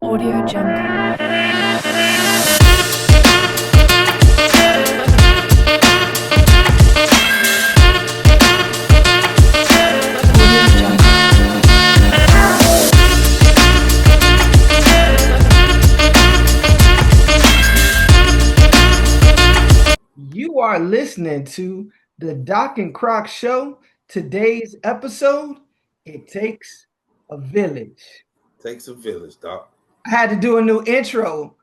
Audio Jungle. You are listening to the Doc and Croc show. Today's episode, it takes a village. Takes a village, Doc. I had to do a new intro,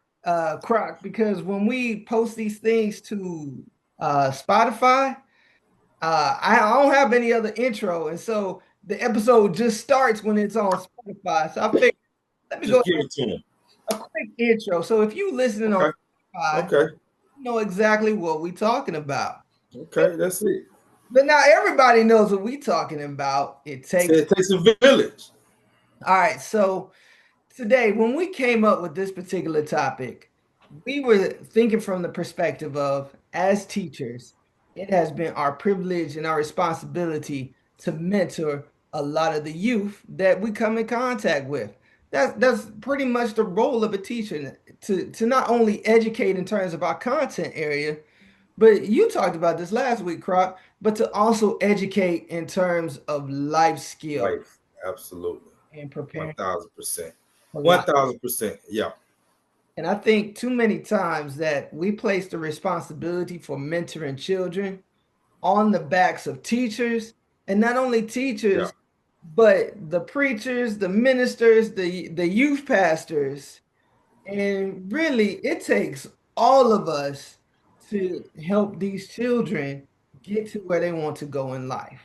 Croc, because when we post these things to Spotify, I don't have any other intro, and so the episode just starts when it's on Spotify. So I figured, let me go Just give it to him. a quick intro. So if you listening on Okay. Spotify, Okay. you know exactly what we're talking about. Okay. That's it. But now everybody knows what we talking about. It Say takes. it takes a village. All right, so today when we came up with this particular topic, we were thinking from the perspective of as teachers, it has been our privilege and our responsibility to mentor a lot of the youth that we come in contact with. That's pretty much the role of a teacher to not only educate in terms of our content area, but you talked about this last week, Croc, but to also educate in terms of life skill Life. Absolutely. and preparing 1,000%. for life. 1,000%. Yeah. And I think too many times that we place the responsibility for mentoring children on the backs of teachers, and not only Yeah. teachers, but the preachers, the ministers, the youth pastors. And really, it takes all of us to help these children get to where they want to go in life.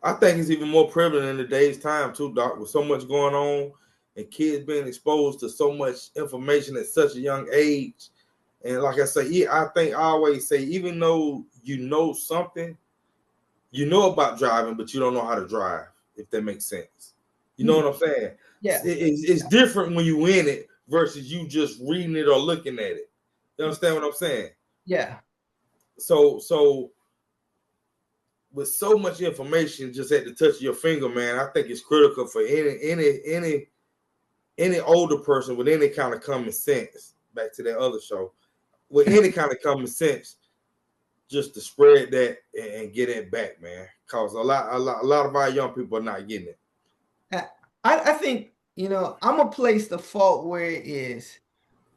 I think it's even more prevalent in today's time too, Doc, with so much going on and kids being exposed to so much information at such a young age. And like I say, I think I always say, even though you know something, you know about driving, but you don't know how to drive, if that makes sense. You know what I'm saying? Yeah, It's different when you in it versus you just reading it or looking at it. You understand what I'm saying? yeah, So with so much information just at the touch of your finger, man, I think it's critical for any older person with any kind of common sense. Back to that other show, with any kind of common sense, just to spread that and get it back, man. Cause a lot of our young people are not getting it. I think, I'm gonna place the fault where it is.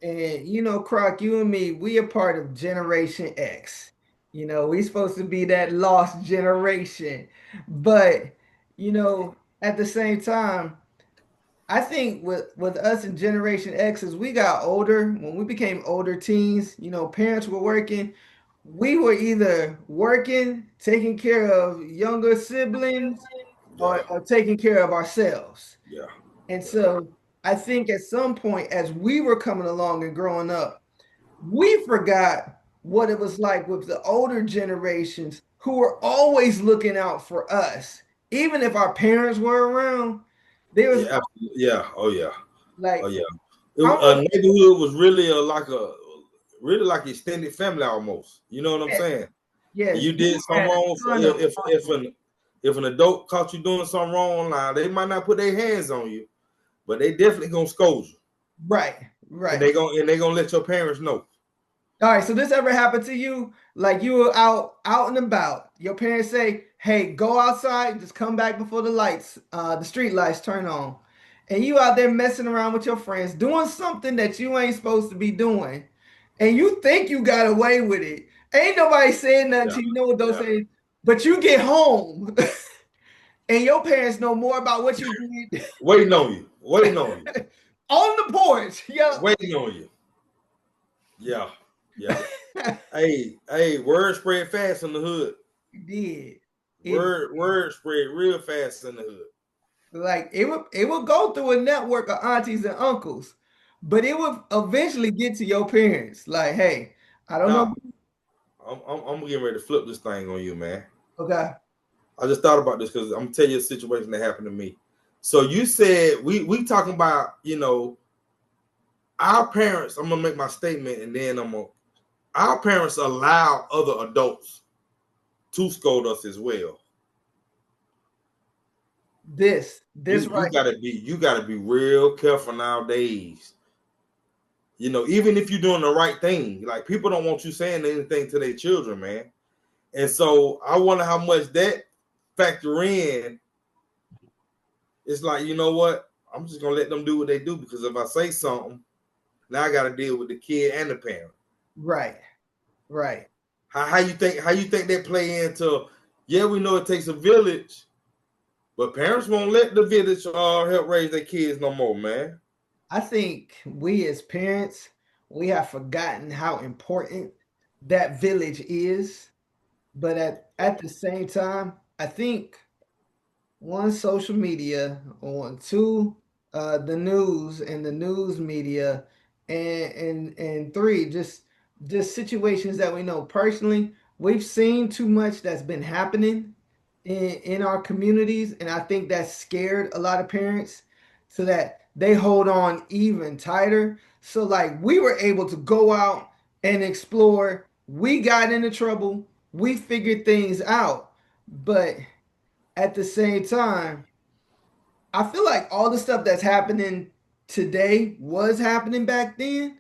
And Croc, you and me, we are part of Generation X. We supposed to be that lost generation. But, at the same time, I think with us in Generation X, as we got older, when we became older teens, parents were working. We were either working, taking care of younger siblings, Yeah, or taking care of ourselves. yeah, And yeah. so I think at some point, as we were coming along and growing up, we forgot what it was like with the older generations who were always looking out for us. Even if our parents were around, there was Yeah, absolutely. Yeah. Oh yeah. Oh like, yeah. I'm A neighborhood was really really like extended family almost. You know what I'm yes, saying? And yes, you we did something had a wrong. ton of If an adult caught you doing something wrong online, they might not put their hands on you, but they definitely gonna scold you, right, and right. they gonna let your parents know. All right, so this ever happened to you? Like you were out and about. Your parents say, "Hey, go outside, just come back before the street lights turn on." And you out there messing around with your friends, doing something that you ain't supposed to be doing. And you think you got away with it. Ain't nobody saying nothing Yeah, to you, know what those yeah. say. But you get home and your parents know more about what you did Waiting on you, on the porch. Yeah. waiting on you. Yeah, yeah. Hey, word spread fast in the hood. It did. It Word spread real fast in the hood. Like it would go through a network of aunties and uncles, but it would eventually get to your parents. Like, hey, I don't know. Now, I'm getting ready to flip this thing on you, man. Okay. I just thought about this because I'm gonna tell you a situation that happened to me. So you said we talking about our parents. I'm gonna make my statement and then our parents allow other adults to scold us as well. This You right. you gotta be real careful nowadays You know, even if you're doing the right thing, like people don't want you saying anything to their children, man. And so I wonder how much that factor in. It's like, you know what? I'm just gonna let them do what they do because if I say something, now I gotta deal with the kid and the parent. Right. Right. How you think that play into, yeah, we know it takes a village, but parents won't let the village help raise their kids no more, man. I think we as parents, we have forgotten how important that village is. But at the same time, I think one, social media, on two, the news and the news media, and three, just situations that we know personally. We've seen too much that's been happening in our communities, and I think that's scared a lot of parents, so that they hold on even tighter. So like we were able to go out and explore. We got into trouble. We figured things out, but at the same time, I feel like all the stuff that's happening today was happening back then.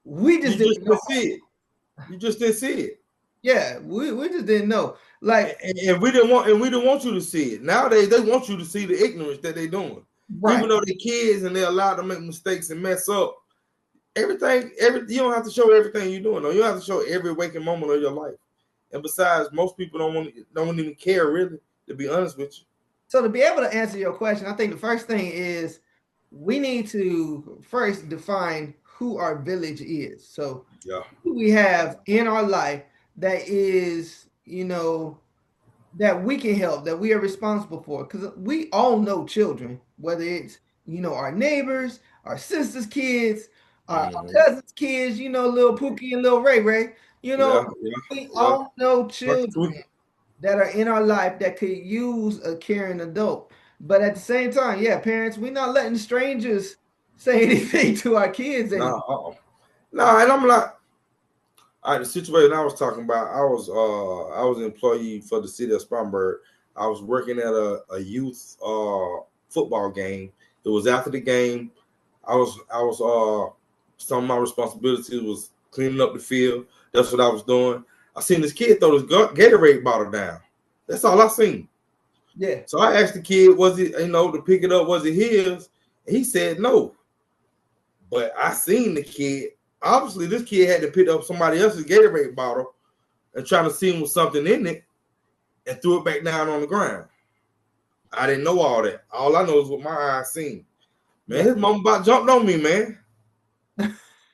We just You just didn't know. didn't see it. You just didn't see it. Yeah, we just didn't know. Like, And we didn't want you to see it. Nowadays they want you to see the ignorance that they're doing. right. Even though they're kids and they're allowed to make mistakes and mess up. Everything, you don't have to show everything you're doing, though. You don't have to show every waking moment of your life. And besides, most people don't even care really, to be honest with you. So to be able to answer your question, I think the first thing is we need to first define who our village is. So Yeah. who we have in our life that is, that we can help, that we are responsible for. Because we all know children, whether it's, our neighbors, our sisters' kids, our Mm-hmm. cousins' kids, little Pookie and little Ray Ray, Yeah, yeah, we yeah. all know children Truth. that are in our life that could use a caring adult. But at the same time, yeah, parents, we're not letting strangers say anything to our kids Nah, anymore. nah, and I'm like, all right, the situation I was talking about, I was an employee for the city of Spartanburg. I was working at a youth football game. It was after the game. I was some of my responsibilities was cleaning up the field. That's what I was doing. I seen this kid throw this Gatorade bottle down. That's all I seen. Yeah, So I asked the kid, was it, to pick it up, was it his? And he said no. But I seen the kid. Obviously, this kid had to pick up somebody else's Gatorade bottle and try to see was something in it and threw it back down on the ground. I didn't know all that. All I know is what my eyes seen. Man, yeah. his mom about jumped on me, man.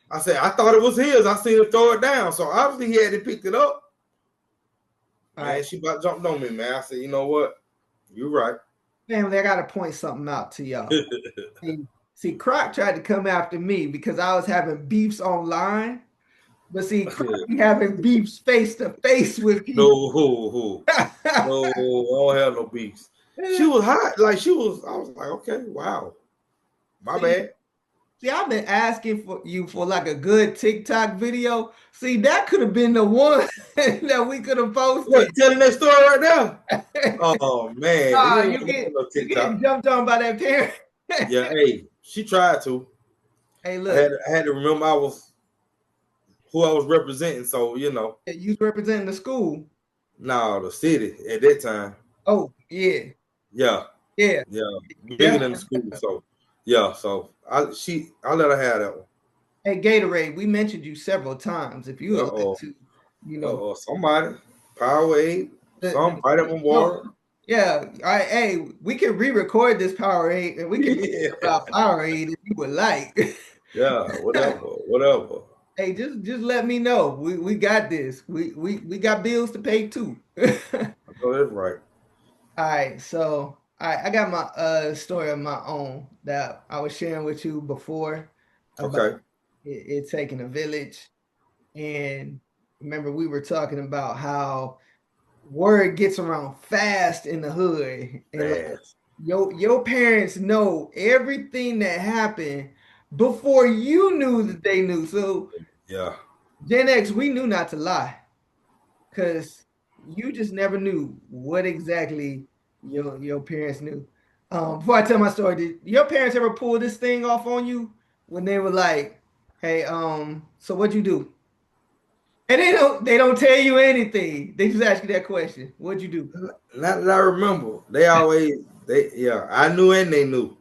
I said, I thought it was his. I seen him throw it down. So obviously he had to pick it up. All right. Man, she about jumped on me, man. I said, you know what? You're right. Family, I got to point something out to y'all. See, Croc tried to come after me because I was having beefs online. But see, Croc be having beefs face to face with people. No, no, I don't have no beefs. She was hot. Like I was like, okay, wow. My see, bad. see, I've been asking for you for like a good TikTok video. See, that could have been the one that we could have What, posted. telling that story right now? Oh man, you Ah, ain't want to make no you getting TikTok. jumped on by that parent. Yeah, hey, she tried to. Hey, I look, had I had to remember I was who I was representing. So you representing the school. no, the city at that time. Oh, yeah, Yeah, yeah, yeah, bigger than the definitely. school. So yeah, so I let her have that one. Hey, Gatorade, we mentioned you several times. If you Uh would like oh, to, you know, somebody Powerade, some vitamin no, water. yeah, all right, hey, we can re-record this Powerade and we can talk Yeah, about Powerade if you would like. yeah, whatever. Hey, just let me know. We got this. We got bills to pay too. I know that's right. All right, so I got my story of my own that I was sharing with you before about Okay. it taking a village. And remember, we were talking about how word gets around fast in the hood, and like Fast. your parents know everything that happened before you knew that they knew. So Yeah. Gen X, we knew not to lie because you just never knew what exactly your parents knew. Before I tell my story, did your parents ever pull this thing off on you when they were like? Hey, so what'd you do? And they don't tell you anything. They just ask you that question. What'd you do? Not that I remember. They always they yeah. I knew and they knew.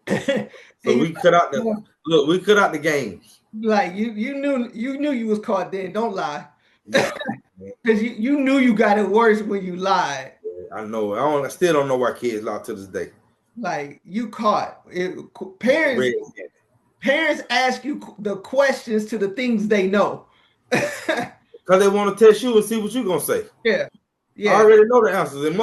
And So you we cut out the like, look. We cut out the games. you knew you was caught then. Don't lie. Yeah, man. Because you knew you got it worse when you lied. I know. I still don't know why kids lie to this day. Like you caught. Parents Red. parents ask you the questions to the things they know. Because they want to test you and see what you're gonna say. Yeah. I Yeah. already know the answers, and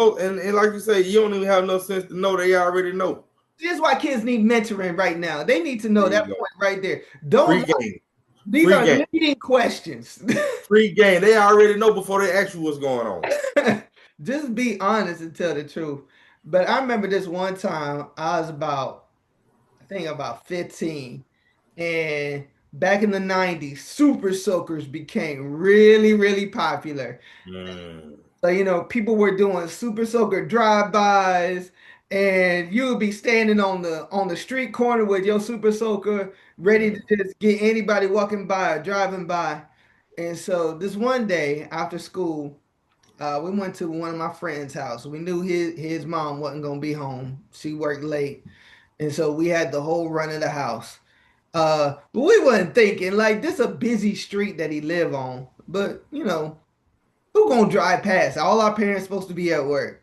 like you say, you don't even have enough sense to know they already know. This is why kids need mentoring right now. They need to know There that you go. point right there. Don't Free lie. game. These Free are game. leading questions. Free game. They already know before they ask you what's going on. Just be honest and tell the truth. But I remember this one time I was I think about 15. And back in the 90s, super soakers became really, really popular. Mm. So, people were doing super soaker drive-bys, and you would be standing on the street corner with your super soaker, ready Mm. to just get anybody walking by or driving by. And so this one day after school, we went to one of my friend's house. We knew his mom wasn't gonna be home. She worked late. And so we had the whole run of the house. But we wasn't thinking like this a busy street that he live on. But who gonna drive past? All our parents supposed to be at work.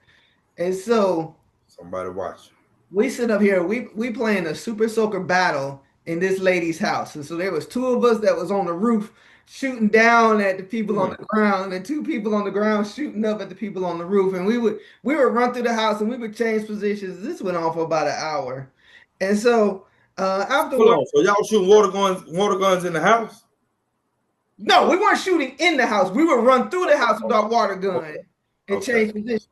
And so Somebody watch. we sit up here, we playing a super soaker battle in this lady's house. And so there was two of us that was on the roof shooting down at the people on Mm. the ground, and two people on the ground shooting up at the people on the roof. And we would run through the house and we would change positions. This went on for about an hour. And so Hold afterward, on. So y'all shooting water guns in the house? no, we weren't shooting in the house. We would run through the Okay. house with our water gun Okay. and Okay. change positions.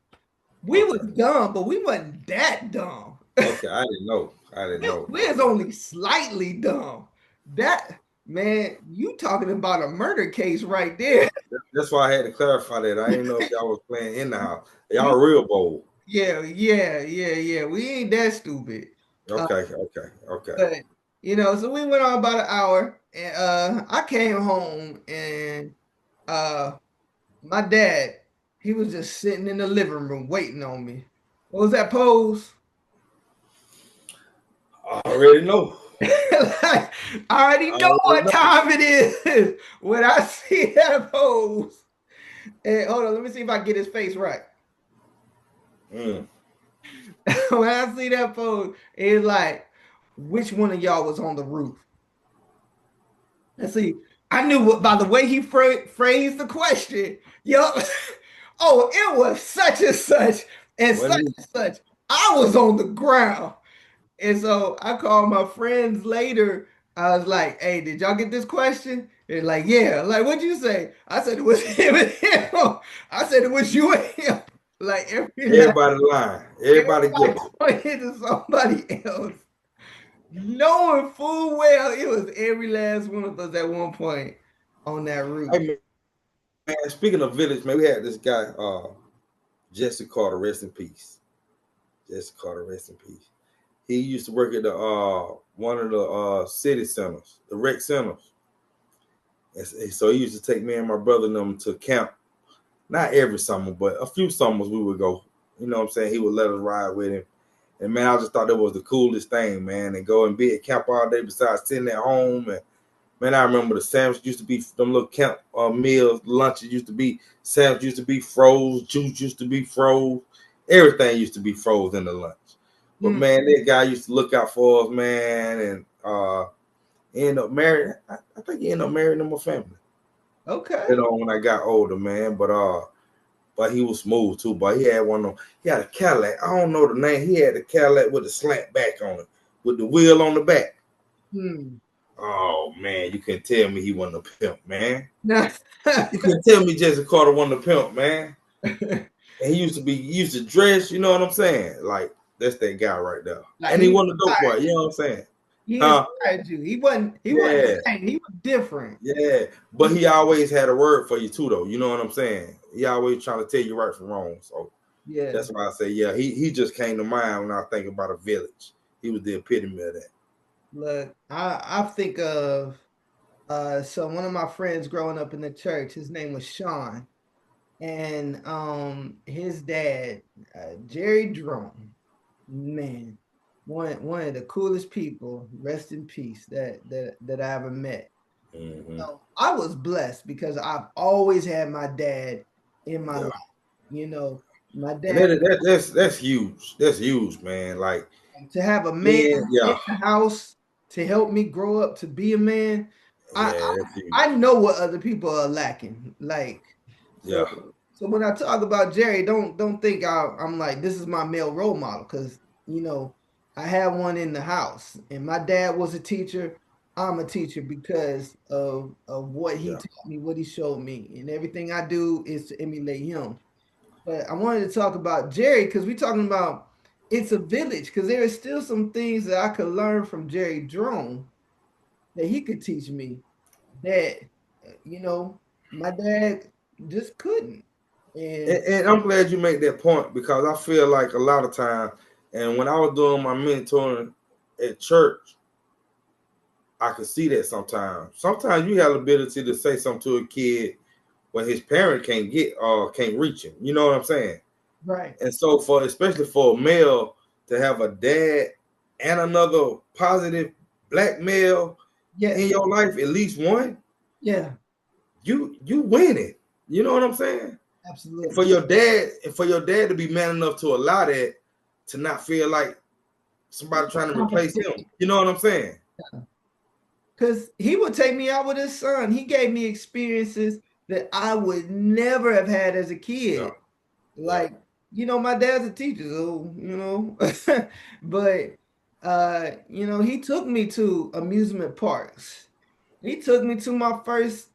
We was Okay. dumb, but we wasn't that dumb. Okay. I didn't know. I didn't know. We was only slightly dumb. That man, you talking about a murder case right there. That's why I had to clarify that. I didn't know if y'all was playing in the house. Y'all No, real bold. yeah, yeah, yeah, yeah. We ain't that stupid. Uh, Okay. Okay. Okay. but so we went on about an hour, and I came home, and uh, my dad, he was just sitting in the living room waiting on me. What was that pose? I already know. Like, I already I know already what know. time it is when I see that pose. And hold on, let me see if I get his face right. Mm. When I see that pose, it's like, which one of y'all was on the roof? And see, I knew what by the way he phrased the question. Yup. Oh, it was such and When such he, and such. I was on the ground. And so I called my friends later. I was like, hey, did y'all get this question? They're like, yeah. Like, what'd you say? I said it was him and him. I said it was you and him. Like everybody lying. Everybody everybody guilty. pointed to somebody else, knowing full well it was every last one of us at one point on that route. Hey man, speaking of village, man, we had this guy, Jesse Carter, rest in peace. Jesse Carter, rest in peace. He used to work at the one of the city centers, the rec centers. And so he used to take me and my brother and them to camp. Not every summer, but a few summers we would go. You know what I'm saying? He would let us ride with him. And man, I just thought that was the coolest thing, man. And go and be at camp all day besides sitting at home. And man, I remember the sandwiches used to be them little camp meals, lunches used to be sandwiches used to be froze, juice used to be froze, everything used to be froze in the lunch. But Hmm. man, that guy used to look out for us, man, and end up marrying. I think he ended up marrying them a family. Okay. You know, when I got older, man. But he was smooth too. But he had one of them. He had a Cadillac. I don't know the name. He had the Cadillac with the slant back on it, with the wheel on the back. Hmm. Oh man, you couldn't tell me he wasn't a pimp, man. Nah. You couldn't tell me Jesse Carter wasn't a pimp, man. And he used to dress, you know what I'm saying? Like that's that guy right there. Like And he he wasn't a dope boy, inspired you you. know what I'm saying? He Huh? inspired you. He wasn't the Yeah, same. He was different. yeah. But he always had a word for you too, though. You know what I'm saying? He always trying to tell you right from wrong. So Yeah. that's why I say, yeah, he just came to mind when I think about a village. He was the epitome of that. Look, I think of. So one of my friends growing up in the church, his name was Sean, and his dad, Jerry Drone, man, one of the coolest people, rest in peace, that I ever met. Mm-hmm. So I was blessed because I've always had my dad in my Yeah. life. You know, my And dad, that's huge. That's huge, man. Like to have a man being, in yeah, the house to help me grow up to be a man. I yeah, that's I huge. know what other people are lacking. Like, Yeah, so so when I talk about Jerry, don't think I'm like this is my male role model, because you know I have one in the house, and my dad was a teacher. I'm a teacher because of what he yeah. taught me, what he showed me, and everything I do is to emulate him. But I wanted to talk about Jerry because we're talking about it's a village, because there are still some things that I could learn from Jerry Drone that he could teach me that my dad just couldn't. And And I'm glad you made that point because I feel like a lot of time, and when I was doing my mentoring at church, I could see that sometimes. Sometimes you have the ability to say something to a kid when his parent can't reach him. You know what I'm saying? right, And so for especially for a male to have a dad and another positive black male in yes, your life, at least one, yeah, you win it. You know what I'm saying? absolutely. And for your dad to be man enough to allow that, to not feel like somebody trying to replace him. You know what I'm saying? Because he would take me out with his son. He gave me experiences that I would never have had as a Yeah, kid. yeah, Like, my dad's a teacher, so but he took me to amusement parks. He took me to my first,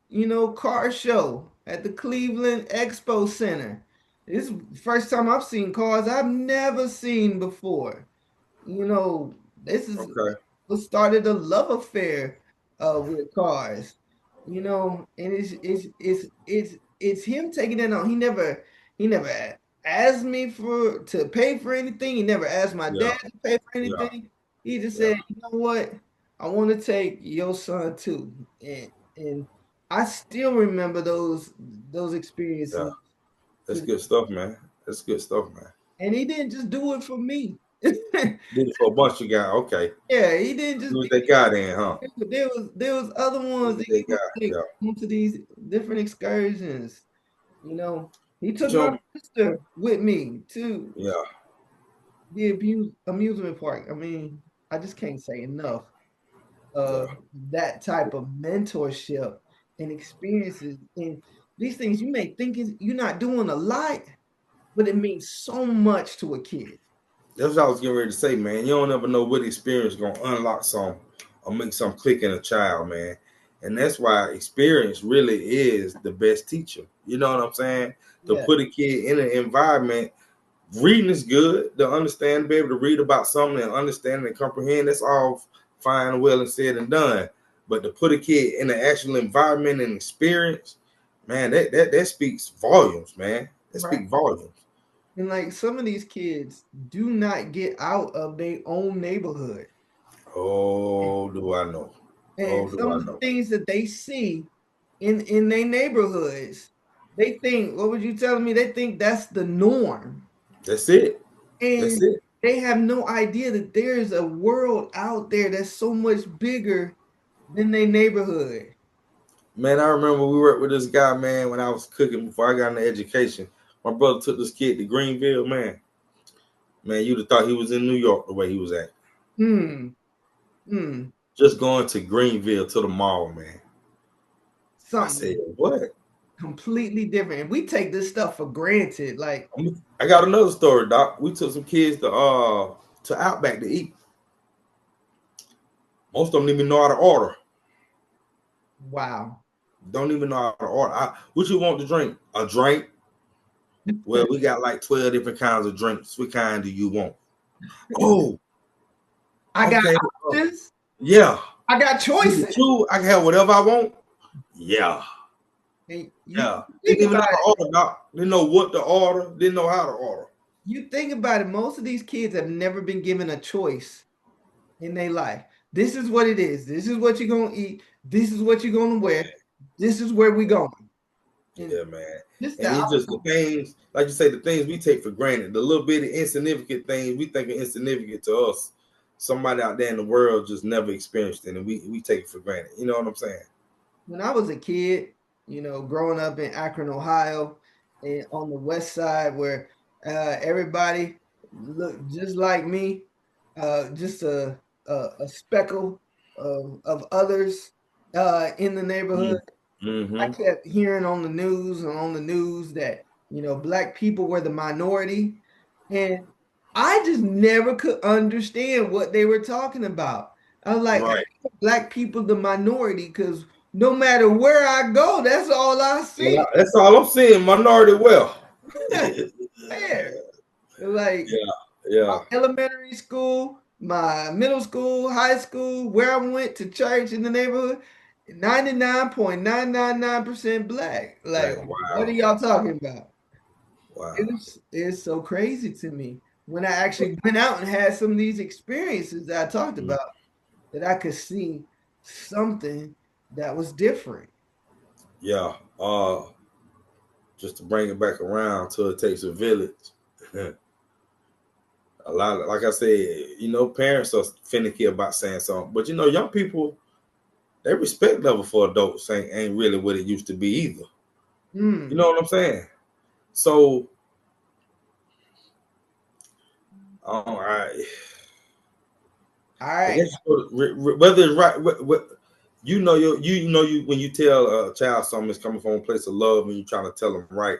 car show at the Cleveland Expo Center. This is the first time I've seen cars I've never seen before. This is okay, what started a love affair with cars. And it's him taking it on. He never asked me to pay for anything. He never asked my yeah, dad to pay for yeah, anything. He just yeah, said, you know what? I want to take your son too. And I still remember those yeah. experiences That's to, good stuff, man. That's good stuff, man. and he didn't just do it for me. Did it for a bunch of guys. Okay, Yeah, he didn't just do what they got in, huh? there was other Do ones what that they he would got. take Yeah, into these different excursions. He took my so sister with me to yeah, the amusement park. I mean, I just can't say enough yeah. of that type of mentorship and experiences. And these things you may think you're not doing a lot, but it means so much to a kid. That's what I was getting ready to say, man. You don't ever know what experience gonna unlock some or make some click in a child, man. And that's why experience really is the best teacher. You know what I'm saying? To Yeah, put a kid in an environment, reading is good. To understand, be able to read about something and understand and comprehend, that's all fine and well and said and done. But to put a kid in an actual environment and experience, man, that speaks volumes, man. That right. speaks volumes. And like some of these kids do not get out of their own neighborhood. Oh, do I know? Oh, And do some I of the know? things that they see in their neighborhoods, they think, what was you telling me? They think that's the norm. That's it. That's And it. they have no idea that there's a world out there that's so much bigger than their neighborhood. Man, I remember we worked with this guy, man, when I was cooking before I got into education. My brother took this kid to Greenville, man. Man, you'd have thought he was in New York the way he was at. Hmm. Hmm. Just going to Greenville to the mall, man. I said, Something what? completely different. And we take this stuff for granted. Like, I got another story, Doc. We took some kids to Outback to eat. Most of them don't even know how to order. wow. Don't even know how to order. What you want to drink? A drink? Well, we got like 12 different kinds of drinks. What kind do you want? Oh, I got okay. options. Yeah. I got Give me choices. two. I can have whatever I want. Yeah. And you Yeah. think Didn't even know about how to order, Doc. Didn't know what to order. Didn't know how to order. You think about it, most of these kids have never been given a choice in their life. This is what it is. This is what you're gonna eat. This is what you're gonna wear. This is where we going. And Yeah, man. this the And it's just the outcome. things, like you say, the things we take for granted, the little bitty insignificant things we think are insignificant to us. Somebody out there in the world just never experienced it, and we take it for granted. You know what I'm saying? When I was a kid, growing up in Akron, Ohio, and on the west side where everybody looked just like me, just a speckle of others in the neighborhood. I Mm-hmm. kept hearing on the news and on the news that, black people were the minority. And I just never could understand what they were talking about. I was like, how Right. are black people the minority? Because no matter where I go, that's all I see. That's all I'm seeing. Minority wealth. Man, like Yeah, yeah. my elementary school, my middle school, high school, where I went to church in the neighborhood, 99.999% black. Like, Like, what are wow, y'all talking about? wow. It's so crazy to me when I actually went out and had some of these experiences that I talked Mm. about that I could see something that was different. Yeah. Just to bring it back around till it takes a village. A lot of, like I said, parents are finicky about saying something, but young people, their respect level for adults ain't really what it used to be either. You Hmm. know what I'm saying? So, all right, All I right. guess whether it's right, you when you tell a child something is coming from a place of love and you're trying to tell them right.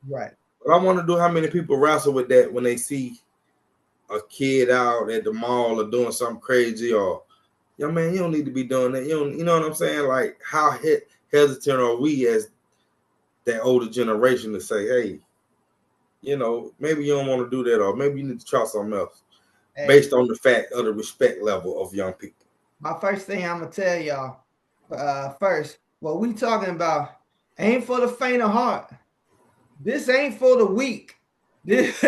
Right. But I want to do how many people wrestle with that when they see a kid out at the mall or doing something crazy, or man, you don't need to be doing that. You know what I'm saying? Like, how hesitant are we as that older generation to say, hey, maybe you don't want to do that, or maybe you need to try something else, Hey, based on the fact of the respect level of young people. my first thing I'm gonna tell y'all, first, what we talking about ain't for the faint of heart. This ain't for the weak. This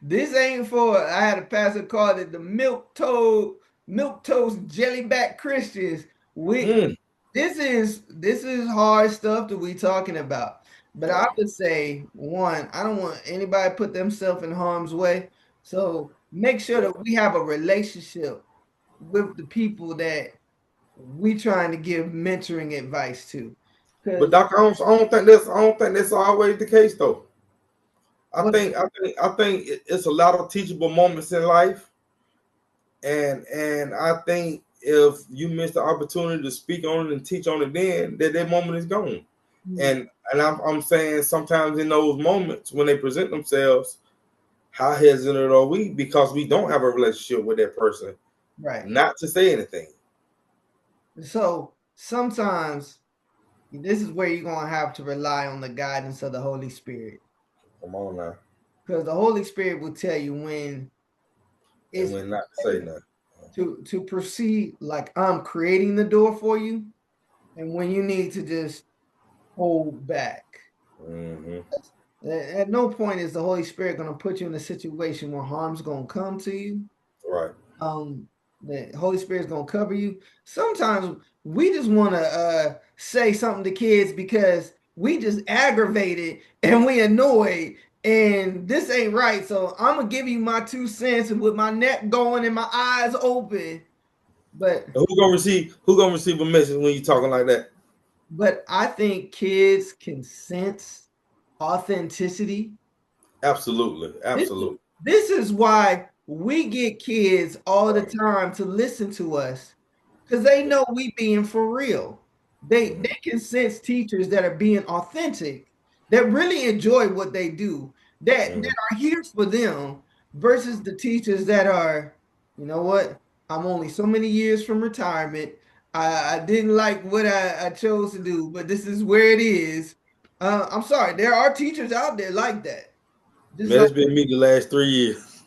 this ain't for. I had a pastor call it the milk toast jellyback Christians. We Mm, this is hard stuff that we talking about. But I yeah. would say one, I don't want anybody to put themselves in harm's way. So make sure Yeah. that we have a relationship with the people that we trying to give mentoring advice to. But Because Doc, I don't think that's always the case though. what I think it's a lot of teachable moments in life, and I think if you miss the opportunity to speak on it and teach on it, then that moment is gone. And I'm saying sometimes in those moments when they present themselves, how hesitant are we because we don't have a relationship with that person, right. not to say anything. So sometimes this is where you're gonna have to rely on the guidance of the Holy Spirit. Come on now, Because the Holy Spirit will tell you when and it's when not to say safe nothing. to proceed like I'm creating the door for you, and when you need to just hold back. Mm-hmm. At no point is the Holy Spirit gonna put you in a situation where harm's gonna come to you. Right. um the Holy Spirit's gonna cover you. Sometimes we just want to say something to kids because we just aggravated and we annoyed and this ain't right. So I'm gonna give you my 2 cents with my neck going and my eyes open. But Who gonna receive a message when you talking like that? I think kids can sense authenticity. Absolutely, This, absolutely. this is why we get kids all the Right. time to listen to us because they know we being for real. They Mhm. can sense teachers that are being authentic, that really enjoy what they do, that Mhm. are here for them, versus the teachers that are, you know what? I'm only so many years from retirement. I didn't like what I chose to do, but this is where it is. I'm sorry, there are teachers out there like that. Just Man, like it's been me the last 3 years.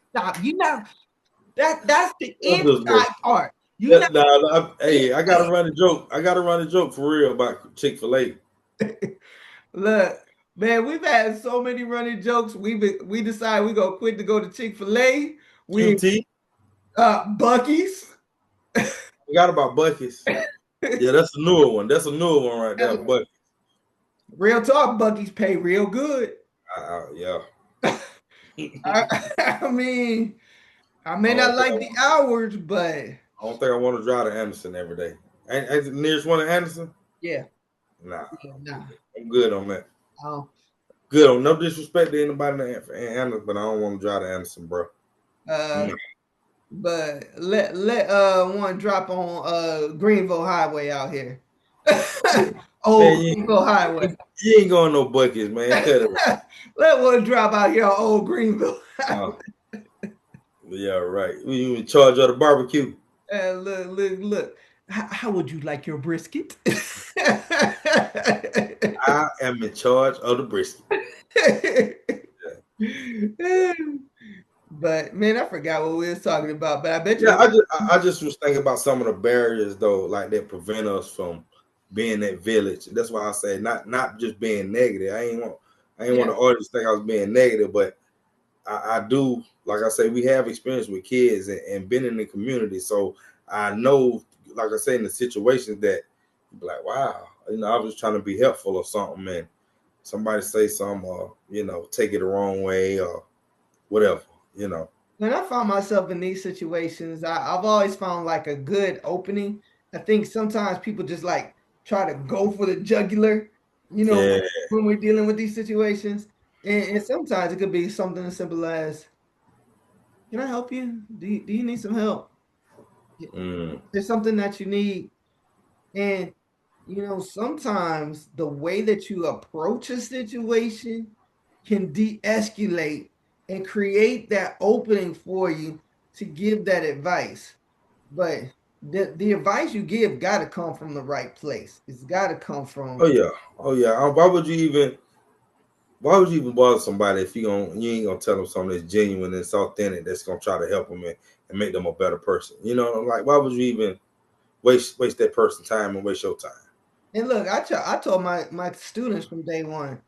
stop. You know that's the I'm just inside joking. part. You know. Hey, I gotta run a joke. I gotta run a joke for real about Chick-fil-A. Look, man, we've had so many running jokes. We decide we gonna quit to go to Chick-fil-A. We QT. Bucky's. Forgot about Bucky's. Yeah, that's a newer one. That's a newer one right there. But Real talk, Bucky's pay real good. yeah, I mean, I I may not don't think like the hours, but I want to drive to Anderson every day. Ain't the nearest one to Anderson? yeah, Nah, yeah, nah. I'm good on that. Um, Good on no disrespect to anybody in Anderson, but I don't want to drive to Anderson, bro. uh, Nah. but let one drop on Greenville Highway out here. Man, Old Greenville Highway. you ain't going no Bucky's, man. Cut it. Let one drop out here on Old Greenville Uh, Highway. yeah, right. We in charge of the barbecue. Look. How would you like your brisket? I am in charge of the brisket. But man, I forgot what we was talking about. But I bet Yeah, you. I just was thinking about some of the barriers though, like that prevent us from being that village. That's why I say not just being negative. I ain't want Yeah. the audience to think I was being negative, but I do, like I say, we have experience with kids and been in the community. So I know, like I say, in the situations that you be like, wow, I was trying to be helpful or something, and somebody say something or, take it the wrong way or whatever, When I found myself in these situations, I've always found like a good opening. I think sometimes people just like try to go for the jugular, you know, Yeah. when we're dealing with these situations. And sometimes it could be something as simple as, can I help you? Do you need some help? Mm. There's something that you need. And, sometimes the way that you approach a situation can de escalate and create that opening for you to give that advice. But the advice you give got to come from the right place. It's got to come Oh from, yeah. Oh yeah. Why would you even bother somebody if you ain't gonna tell them something that's genuine, that's authentic, that's gonna try to help them and make them a better person? Like why would you even waste that person's time and waste your time? and look, I told my students from day one,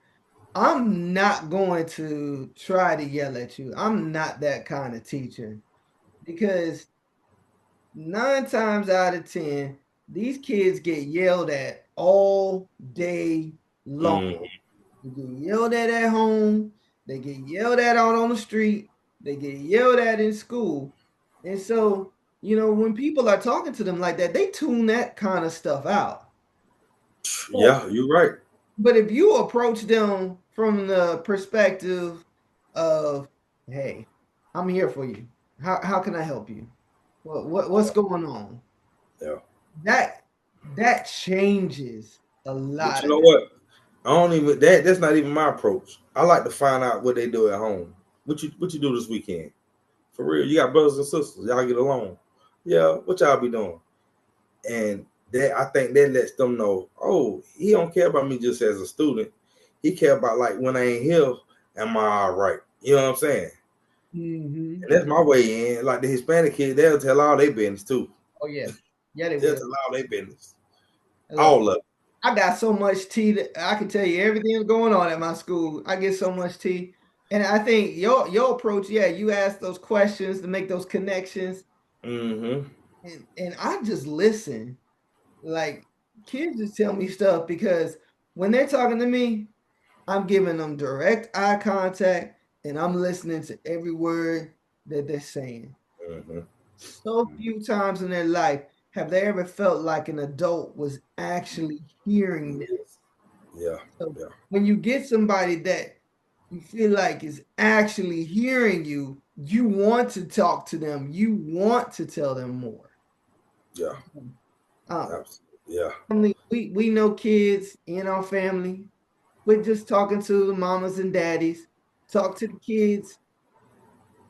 I'm not going to try to yell at you. I'm not that kind of teacher because 9 times out of 10, these kids get yelled at all day long. Mm. They get yelled at home. They get yelled at out on the street. They get yelled at in school. And so, when people are talking to them like that, they tune that kind of stuff out. But, Yeah, you're right. but if you approach them from the perspective of, hey, I'm here for you. How can I help you? What's going on? Yeah. that that changes a But lot you of know it. what? I don't even that's not even my approach. I like to find out what they do at home. What you do this weekend? For real. You got brothers and sisters. Y'all get along. Yeah, what y'all be doing? And that I think that lets them know, oh, he don't care about me just as a student. He care about like when I ain't here, am I all right? You know what I'm saying? Hmm. And that's my way in. Like the Hispanic kids, they'll tell all their business too. Oh yeah, yeah they They'll will. tell all their business. And look, All of it. I got so much tea that I can tell you everything that's going on at my school. I get so much tea, and I think your approach, yeah, you ask those questions to make those connections, Mm-hmm. and I just listen. Like kids just tell me stuff because when they're talking to me, I'm giving them direct eye contact, and I'm listening to every word that they're saying. Mm-hmm. So few times in their life have they ever felt like an adult was actually hearing them. Yeah. So Yeah. when you get somebody that you feel like is actually hearing you, you want to talk to them. You want to tell them more. Yeah. Um, Absolutely. Yeah. we know kids in our family. We're just talking to the mamas and daddies. Talk to the kids.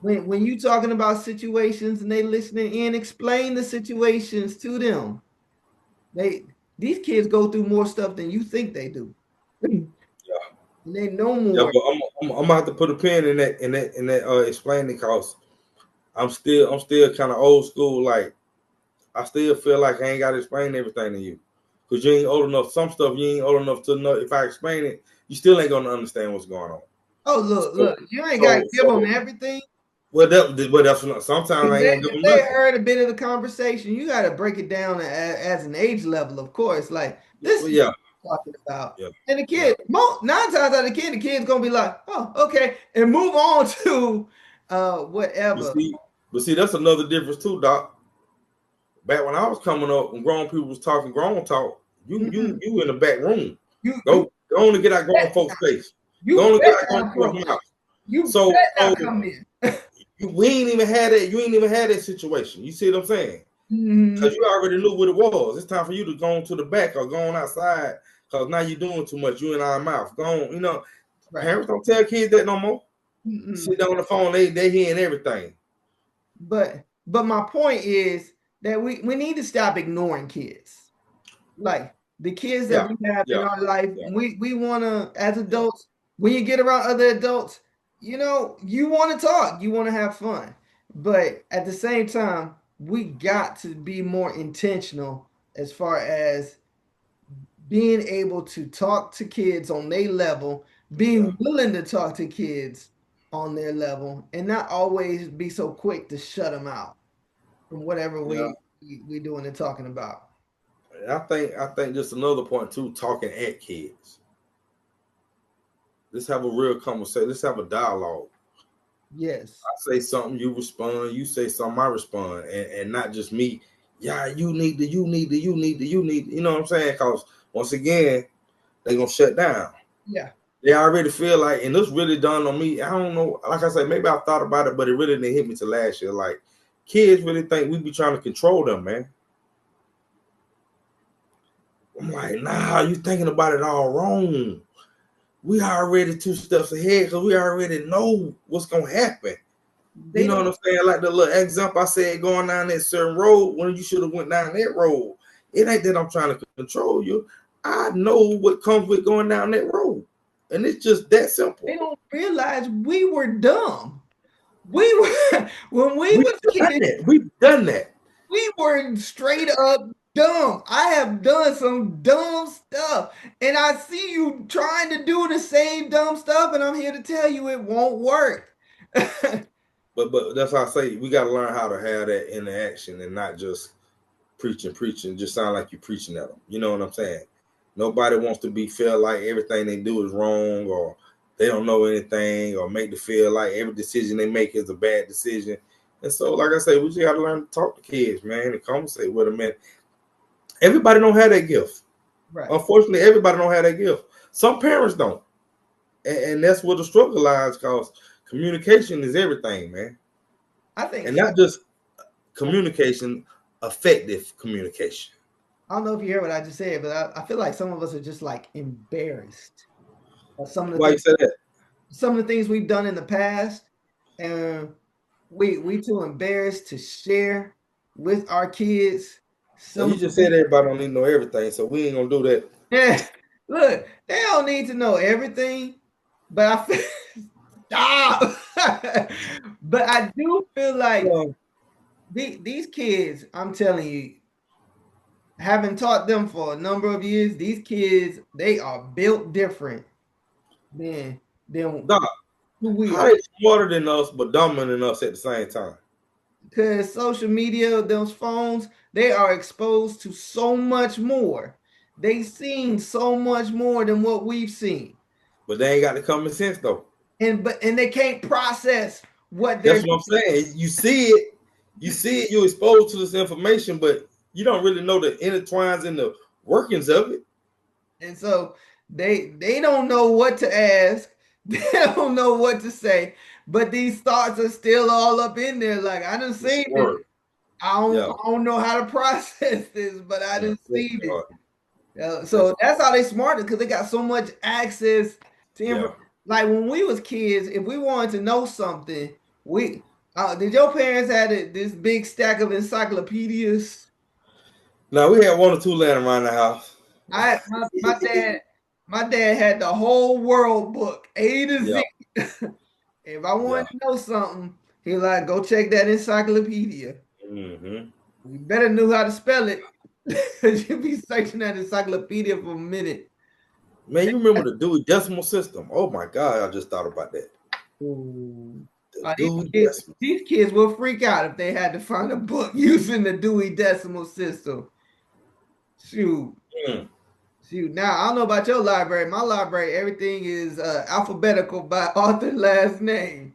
When you talking about situations and they listening in, explain the situations to them. They these kids go through more stuff than you think they do. Yeah. They know Yeah, more. but I'm gonna have to put a pin in that explaining because I'm still kind of old school. Like I still feel like I ain't gotta explain everything to you. Cause you ain't old enough. Some stuff you ain't old enough to know. If I explain it, you still ain't gonna understand what's going on. Oh, So look, you ain't got to so give them so everything. that's not, sometimes I ain't gonna give If them they nothing. heard a bit of the conversation, you got to break it down as an age level, of course. Like this Well, is yeah, what I'm talking about. yeah, And the yeah. kid, 9 times out of 10, the kid's gonna be like, "Oh, okay," and move on to But whatever. see, but see, that's another difference too, Doc. Back when I was coming up, when grown people was talking grown talk, you Mhm. you you in the back room. You Go on and get out bet grown folks' face. Go you on and get bet out grown not people's approach. mouth. You So bet so not come in. we ain't even had that. You ain't even had that situation. You see what I'm saying? Because Mhm. you already knew what it was. It's time for you to go on to the back or go on outside. Because now you're doing too much. You in our mouth. Go on. Right. Parents don't tell kids that no more. Mm-mm. Sit down on the phone. They hearing everything. But my point is that we need to stop ignoring kids. Like the kids that Yeah, we have in yeah, our life, yeah, we want to, as yeah, adults, when you get around other adults, you want to talk, you want to have fun. But at the same time, we got to be more intentional as far as being able to talk to kids on their level, yeah, being willing to talk to kids on their level, and not always be so quick to shut them out from whatever yeah. we doing and talking about. I think just another point too. Talking at kids. Let's have a real conversation. Let's have a dialogue. Yes. I say something, you respond. You say something, I respond, and not just me. Yeah, you need to, you need to, you need to, you need. To, you know what I'm saying? Because once again, they gonna shut down. Yeah. They already feel like, and this really dawned on me. I don't know. Like I said, maybe I thought about it, but it really didn't hit me till last year. Like kids really think we be trying to control them, man. I'm like, nah, you thinking about it all wrong. We already 2 steps ahead because we already know what's gonna happen. You They know don't what I'm saying? Like the little example I said, going down that certain road when you should have went down that road. It ain't that I'm trying to control you. I know what comes with going down that road, and it's just that they simple. don't realize we were dumb. We were when we We've was done kids, that. We've done that. we were straight up dumb. I have done some dumb stuff, and I see you trying to do the same dumb stuff, and I'm here to tell you it won't work. But that's how I say we got to learn how to have that interaction and not just preaching, just sound like you're preaching at them. You know what I'm saying? Nobody wants to be feel like everything they do is wrong or they don't know anything or make them feel like every decision they make is a bad decision. And so, like I say, we just got to learn to talk to kids, man, and conversate with them. And everybody don't have that gift. Right. Unfortunately, everybody don't have that gift. Some parents don't, and that's where the struggle lies. Because communication is everything, man, I think and some, not just communication, effective communication. I don't know if you hear what I just said, but I feel like some of us are just like embarrassed of Why you say that? some of the things we've done in the past, and we too embarrassed to share with our kids Well, some you of the just things. said everybody don't need to know everything, so we ain't gonna do that. Yeah, look, they don't need to know everything, but I feel stop. But I do feel like Well, these kids, I'm telling you, having taught them for a number of years, these kids, they are built different than than Doc, who we how are. they smarter than us but dumber than us at the same time? Because social media, those phones, they are exposed to so much more. They've seen so much more than what we've seen. But they ain't got the common sense though. And they can't process what they're That's what I'm saying. You're exposed to this information, but you don't really know the intertwines and the workings of it. and so they don't know what to ask. They don't know what to say. But these thoughts are still all up in there. Like I done It's a seen this. word. I Yeah. don't know how to process this, but I Yeah. done Bless seen your it. heart. So Bless that's how they smarter because they got so much access to your- information. Like when we was kids, if we wanted to know something, we did your parents had this big stack of encyclopedias? Yeah. Now we had one or two laying around the house. I my dad had the whole world book A to Yeah. Z. If I Yeah. wanted to know something, he like go check that encyclopedia. Mm-hmm. You better knew how to spell it because you be searching that encyclopedia for a minute. Man, you remember the Dewey Decimal System? Oh my God, I just thought about that. Ooh. The Uh, these Dewey kids, Decimal. these kids will freak out if they had to find a book using the Dewey Decimal System. Shoot, Mm. shoot. Now I don't know about your library. My library, everything is alphabetical by author last name.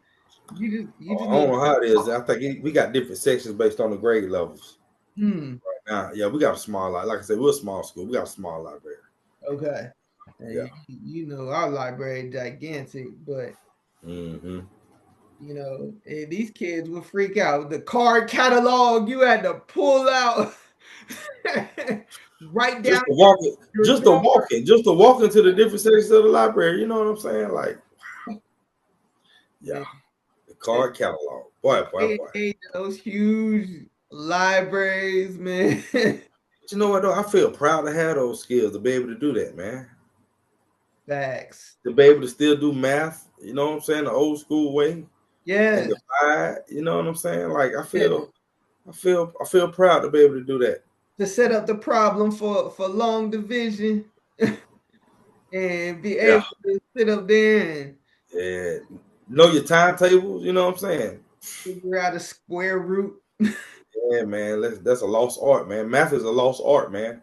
You just I don't need. know how it is. I think we got different sections based on the grade levels. Hmm. Now, yeah, we got a small like I said, we're a small school. We got a small library. Okay. Yeah. You know our library gigantic, but Mm-hmm. these kids will freak out. The card catalog you had to pull out, write down Just to walk it, your just to number. walk it, just to walk into the different sections of the library. You know what I'm saying? Like, yeah, Man, the card catalog. Boy, boy, boy. those huge libraries, man. But you know what though? I feel proud to have those skills to be able to do that, man. Facts. To be able to still do math, you know what I'm saying, the old school way and Yes. divide, you know what I'm saying? Like Yeah. I feel proud to be able to do that. To set up the problem for long division and be Yeah. able to sit up there and Yeah. Know your timetables, you know what I'm saying? figure out a square root. Yeah, man. That's a lost art, man. Math is a lost art, man.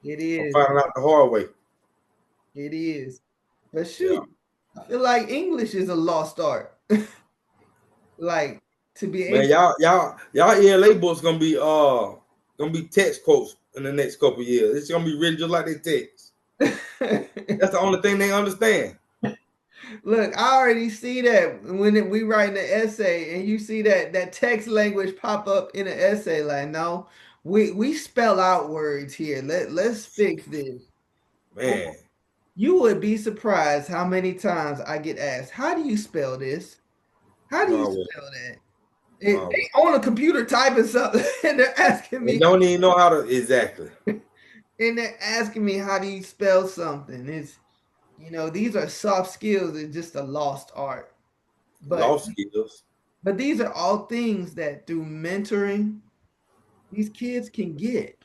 It I'm is. finding out the hard way. It is. But Yeah. shoot, I feel like English is a lost art. Like to be Man, able y'all ELA books gonna be text quotes in the next couple years. It's gonna be written just like they text. That's the only thing they understand. look, I already see that when we write an essay and you see that text language pop up in an essay. Like, no, we spell out words here. Let's fix this. Boy, Man, you would be surprised how many times I get asked, "How do you spell this? How do no, you I won't. spell that?" No, I They won't. on a computer typing something and they're asking They me don't even know how to exactly. how do you spell something. These are soft skills. It's just a lost art. But Lost skills. but these are all things that through mentoring these kids can get.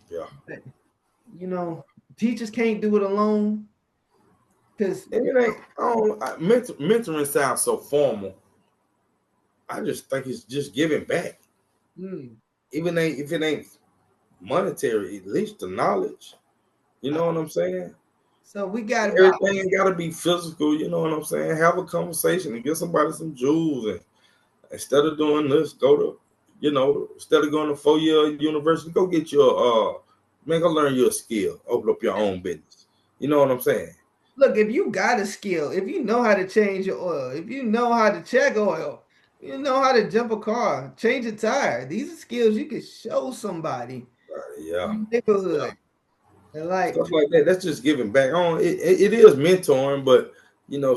Yeah. But, you know, teachers can't do it alone because And it ain't. Mentoring sounds so formal. I just think it's just giving back, even if it ain't monetary, at least the knowledge. You know what I'm saying? so we got about Everything ain't gotta be physical. You know what I'm saying? Have a conversation and give somebody some jewels, and instead of doing this, go to, instead of going to 4 year university, go get your go learn your skill, open up your own business. You know what I'm saying? look, if you got a skill, if you know how to change your oil, if you know how to check oil, you know how to jump a car, change a tire. These are skills you can show somebody Yeah, in the yeah, neighborhood. And like stuff like that. That's just giving back. On it is mentoring, but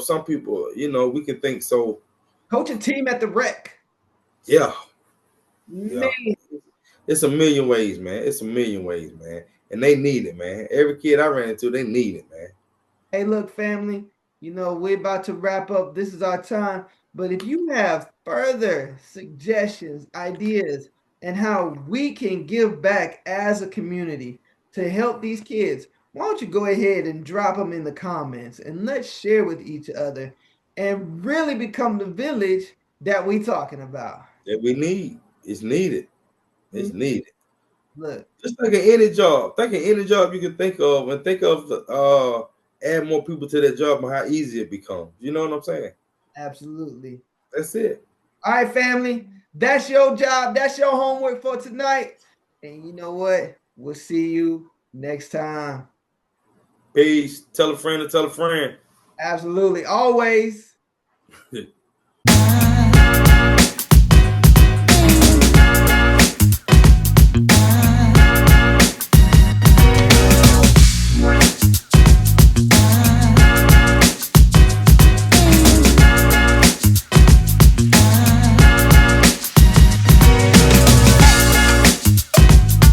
some people, we can think so. coach a team at the rec. Yeah, yeah. Man, It's a million ways, man. It's a million ways, man. And they need it, man. Every kid I ran into, they need it, man. hey, look, family, we're about to wrap up. This is our time. But if you have further suggestions, ideas, and how we can give back as a community to help these kids, why don't you go ahead and drop them in the comments and let's share with each other and really become the village that we talking about. That we need. It's needed. It's Mhm. needed. Look, Just think of any job. Think of any job you can think of, and think of add more people to that job and how easy it becomes. You know what I'm saying? absolutely. That's it. All right, family. That's your job. That's your homework for tonight. And you know what? We'll see you next time. Peace. Tell a friend to tell a friend. Absolutely. Always.